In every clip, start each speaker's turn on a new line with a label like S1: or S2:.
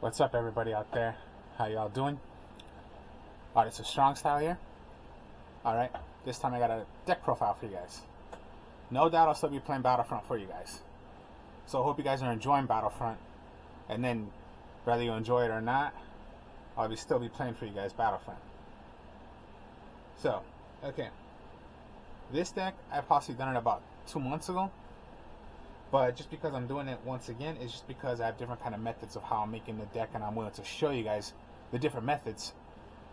S1: What's up, everybody out there? How y'all doing? Alright, it's a strong style here. Alright, this time I got a deck profile for you guys. No doubt I'll still be playing Battlefront for you guys. So I hope you guys are enjoying Battlefront. And then, whether you enjoy it or not, I'll still be playing for you guys Battlefront. So, okay. This deck, I possibly done it about 2 months ago. But just because I'm doing it once again, it's just because I have different kind of methods of how I'm making the deck, and I'm willing to show you guys the different methods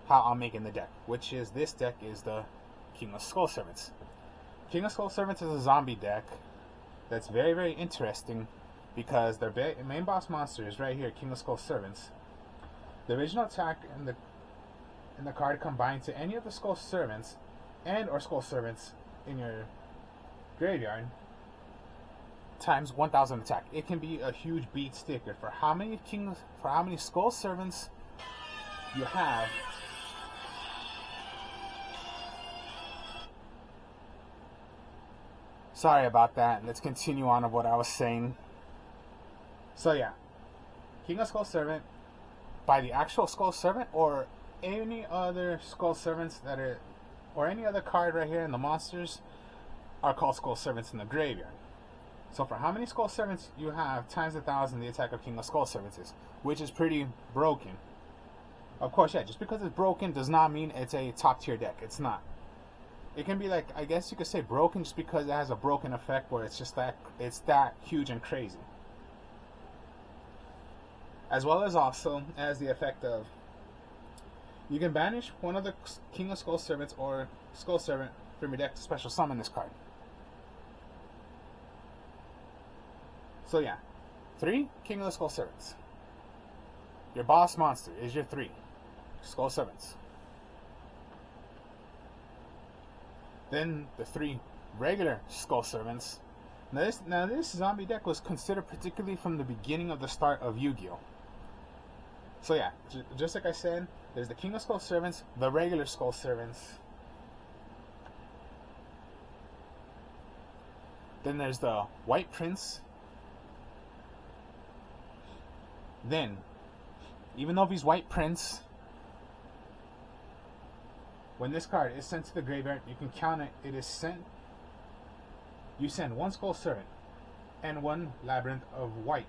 S1: how I'm making the deck. Which is, this deck is the King of Skull Servants. King of Skull Servants is a zombie deck that's very, very interesting because their main boss monster is right here, King of Skull Servants. The original attack in the card combined to any of the Skull Servants and or Skull Servants in your graveyard times 1,000 attack. It can be a huge beat sticker for how many Skull Servants you have. Sorry about that. Let's continue on of what I was saying. So yeah, King of Skull Servant by the actual Skull Servant or any other Skull Servants that are, or any other card right here in the monsters are called Skull Servants in the graveyard. So for how many Skull Servants you have times 1,000 the attack of King of Skull Servants is, which is pretty broken. Of course, yeah, just because it's broken does not mean it's a top tier deck. It's not. It can be like, I guess you could say broken just because it has a broken effect where it's just that, it's that huge and crazy. As well as also as the effect of, you can banish one of the King of Skull Servants or Skull Servant from your deck to special summon this card. So yeah, 3 King of the Skull Servants. Your boss monster is your 3 Skull Servants. Then the 3 regular Skull Servants. Now this zombie deck was considered particularly from the beginning of the start of Yu-Gi-Oh! So yeah, just like I said, there's the King of Skull Servants, the regular Skull Servants. Then there's the White Prince. Then, even though he's White Prince, when this card is sent to the graveyard, you can count it. It is sent. You send 1 Skull Servant and 1 Labyrinth of White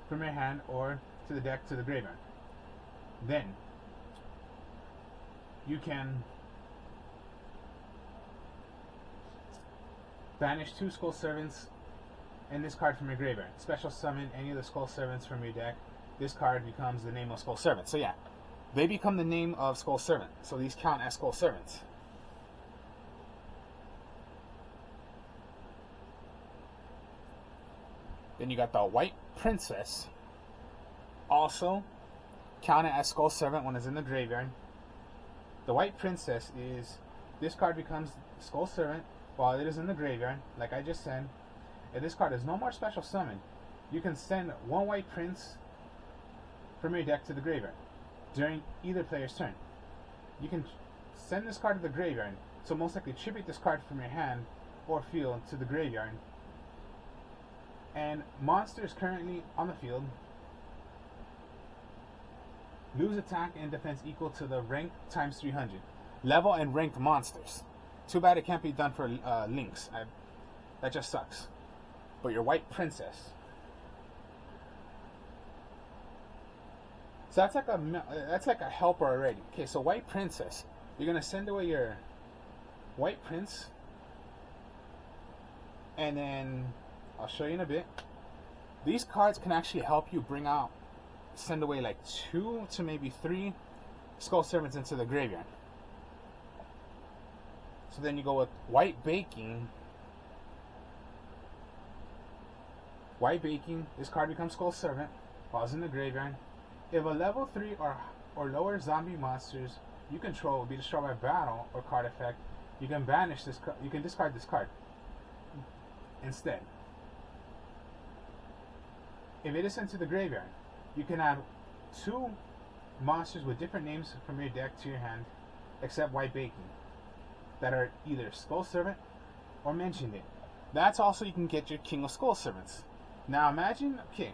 S1: from your hand or to the deck to the graveyard. Then you can banish 2 Skull Servants and this card from your graveyard. Special summon any of the Skull Servants from your deck. This card becomes the name of Skull Servant. So yeah, they become the name of Skull Servant. So these count as Skull Servants. Then you got the White Princess. Also counted as Skull Servant when it's in the graveyard. The White Princess is, this card becomes Skull Servant while it is in the graveyard, like I just said. If this card is no more special summon, you can send 1 White Prince from your deck to the graveyard during either player's turn. You can send this card to the graveyard, so most likely tribute this card from your hand or field to the graveyard. And monsters currently on the field lose attack and defense equal to the rank times 300. Level and ranked monsters. Too bad it can't be done for links. That just sucks. But your White Princess. So that's like a helper already. Okay, so White Princess. You're gonna send away your White Prince, and then I'll show you in a bit. These cards can actually help you send away like 2 to maybe 3 Skull Servants into the graveyard. So then you go with White Baking. White Baking, this card becomes Skull Servant while it's in the graveyard. If a level 3 or lower zombie monsters you control will be destroyed by battle or card effect, you can banish this. You can discard this card instead. If it is sent to the graveyard, you can add 2 monsters with different names from your deck to your hand, except White Baking, that are either Skull Servant or mentioned it. That's also, you can get your King of Skull Servants. Now imagine, okay,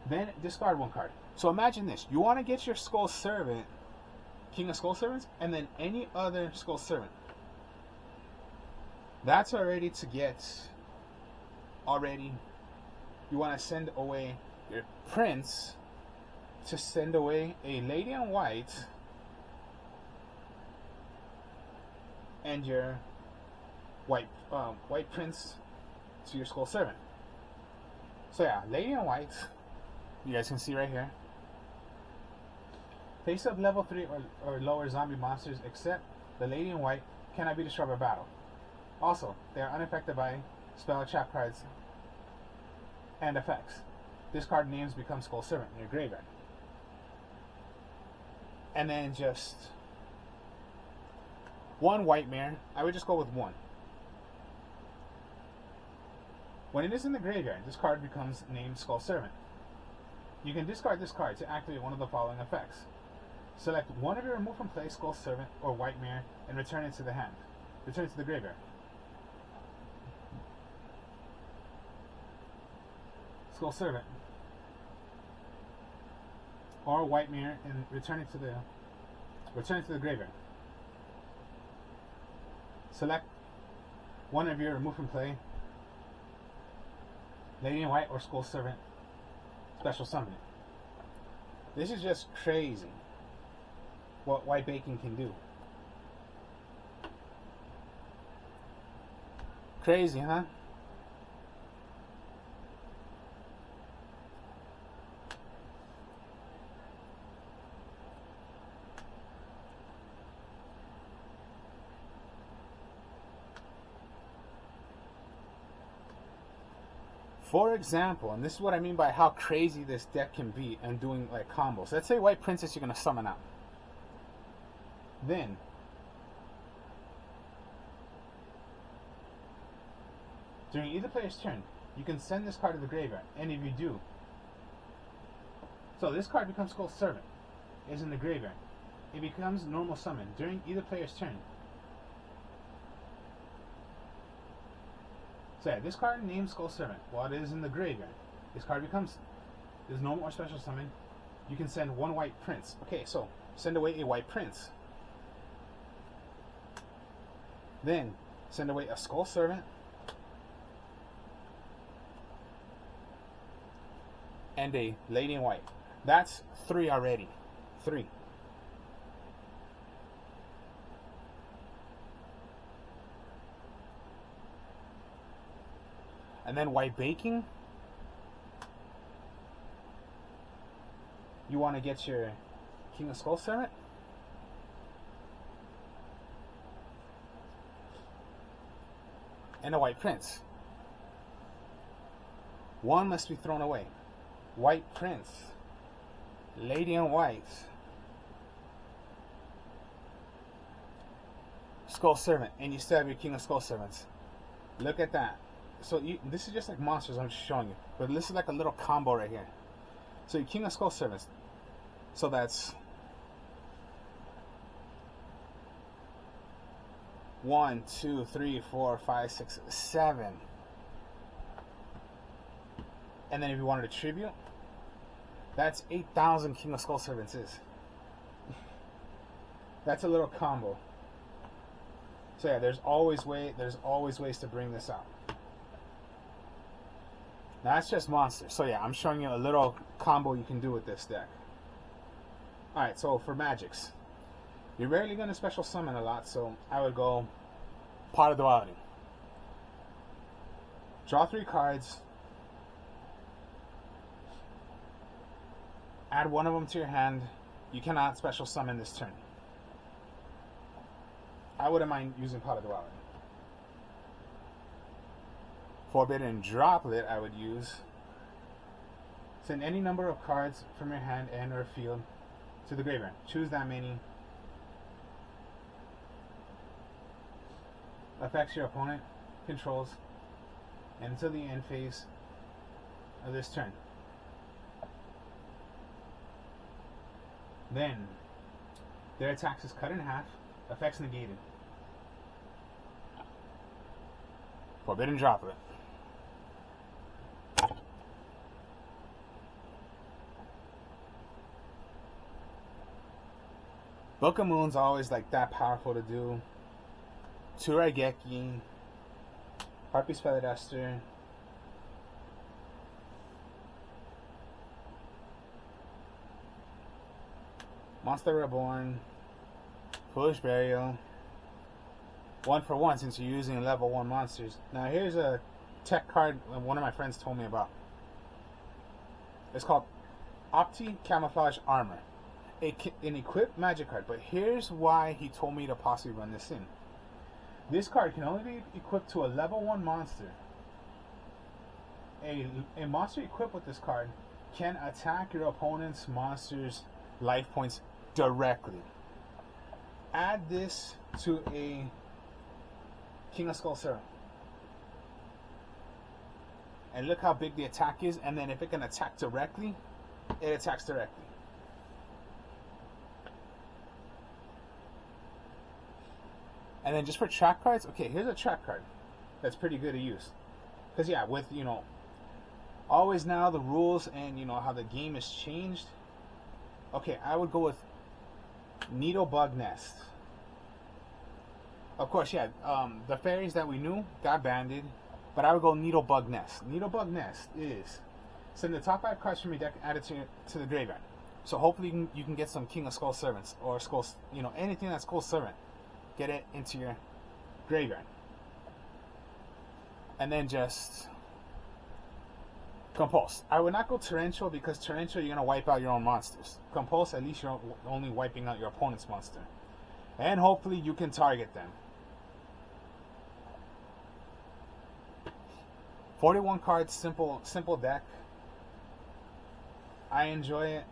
S1: Then discard one card. So imagine this. You want to get your Skull Servant, King of Skull Servants, and then any other Skull Servant. That's already to get. Already, you want to send away your Prince to send away a Lady in White and your White Prince to your Skull Servant. So yeah, Lady in White, you guys can see right here. Face up level 3 or lower zombie monsters except the Lady in White cannot be destroyed by battle. Also, they are unaffected by spell trap cards and effects. This card names become Skull Servant in your graveyard. And then just one White Mare. I would just go with one. When it is in the graveyard, this card becomes named Skull Servant. You can discard this card to activate one of the following effects. Select one of your remove from play Skull Servant or White Mare and return it to the hand. Return it to the graveyard. Skull Servant or White Mare and return it to the graveyard. Select one of your remove from play Lady in White or Skull Servant, special summon it. This is just crazy what White Baking can do. Crazy, huh? For example, and this is what I mean by how crazy this deck can be and doing like combos. Let's say White Princess you're going to summon out. Then, during either player's turn, you can send this card to the graveyard. And if you do, so this card becomes Skull Servant, is in the graveyard. It becomes normal summon during either player's turn. So yeah, this card named Skull Servant, while it is in the graveyard, this card becomes is normal or special summon. You can send one White Prince. Okay, so send away a White Prince. Then send away a Skull Servant and a Lady in White. That's 3 already. 3. And then White Baking, you want to get your King of Skull Servant. And a White Prince. One must be thrown away. White Prince, Lady in White, Skull Servant, and you still have your King of Skull Servants. Look at that. So this is just like monsters I'm just showing you, but this is like a little combo right here. So your King of Skull Servants. So that's 1, 2, 3, 4, 5, 6, 7. And then if you wanted a tribute, that's 8,000 King of Skull Servants is. That's a little combo. So yeah, there's always ways to bring this out. Now that's just monsters. So yeah, I'm showing you a little combo you can do with this deck. Alright, so for magics, you're rarely going to special summon a lot, so I would go Pot of Duality. Draw 3 cards. Add one of them to your hand. You cannot special summon this turn. I wouldn't mind using Pot of Duality. Forbidden Droplet I would use. Send any number of cards from your hand and or field to the graveyard. Choose that many. Affects your opponent controls and until the end phase of this turn. Then their attacks is cut in half, effects negated. Forbidden Droplet. Book of Moon's always like that powerful to do. 2 Raigeki, Harpy's Feather Duster, Monster Reborn, Foolish Burial. 1 for 1 since you're using level 1 monsters. Now here's a tech card one of my friends told me about. It's called Opti Camouflage Armor. An equipped magic card, but here's why he told me to possibly run this in. This card can only be equipped to a level 1 monster. A monster equipped with this card can attack your opponent's monster's life points directly. Add this to a King of Skull Servant, and look how big the attack is, and then if it can attack directly, it attacks directly. And then just for trap cards, okay, here's a trap card that's pretty good to use. Because yeah, with, you know, always now the rules and, you know, how the game has changed. Okay, I would go with Needle Bug Nest. Of course, yeah, the fairies that we knew got banned, but I would go Needle Bug Nest. Needle Bug Nest is send the top 5 cards from your deck added to the graveyard. So hopefully you can get some King of Skull Servants or Skull, you know, anything that's Skull Servant. Get it into your graveyard. And then just Compulse. I would not go Torrential because Torrential you're going to wipe out your own monsters. Compulse, at least you're only wiping out your opponent's monster. And hopefully you can target them. 41 cards, simple deck. I enjoy it.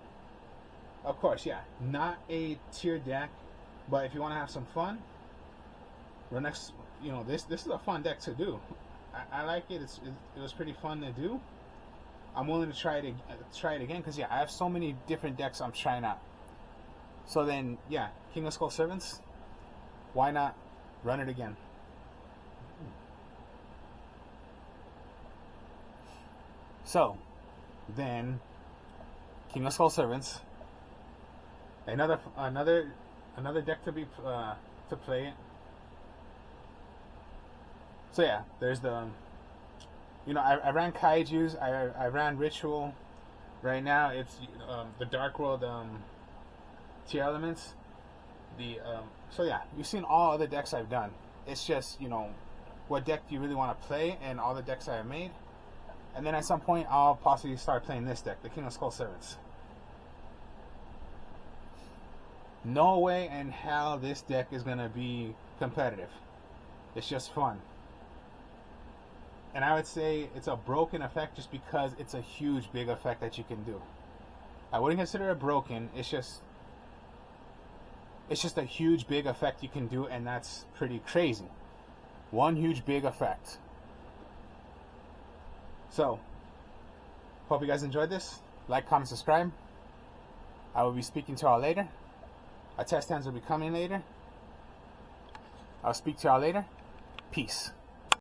S1: Of course, yeah, not a tier deck, but if you want to have some fun, next, you know, this is a fun deck to do. I like it. It was pretty fun to do. I'm willing to try it again because yeah, I have so many different decks I'm trying out. So then, yeah, King of Skull Servants. Why not run it again? So then, King of Skull Servants. Another deck to play it. So yeah, there's the, you know, I ran Kaijus, I ran Ritual. Right now it's the Dark World tier elements. So yeah, you've seen all other decks I've done. It's just, you know, what deck do you really want to play, and all the decks I have made. And then at some point I'll possibly start playing this deck, the King of Skull Servants. No way in hell this deck is gonna be competitive. It's just fun. And I would say it's a broken effect just because it's a huge, big effect that you can do. I wouldn't consider it broken. It's just a huge, big effect you can do, and that's pretty crazy. One huge, big effect. So, hope you guys enjoyed this. Like, comment, subscribe. I will be speaking to y'all later. Our test stands will be coming later. I'll speak to y'all later. Peace.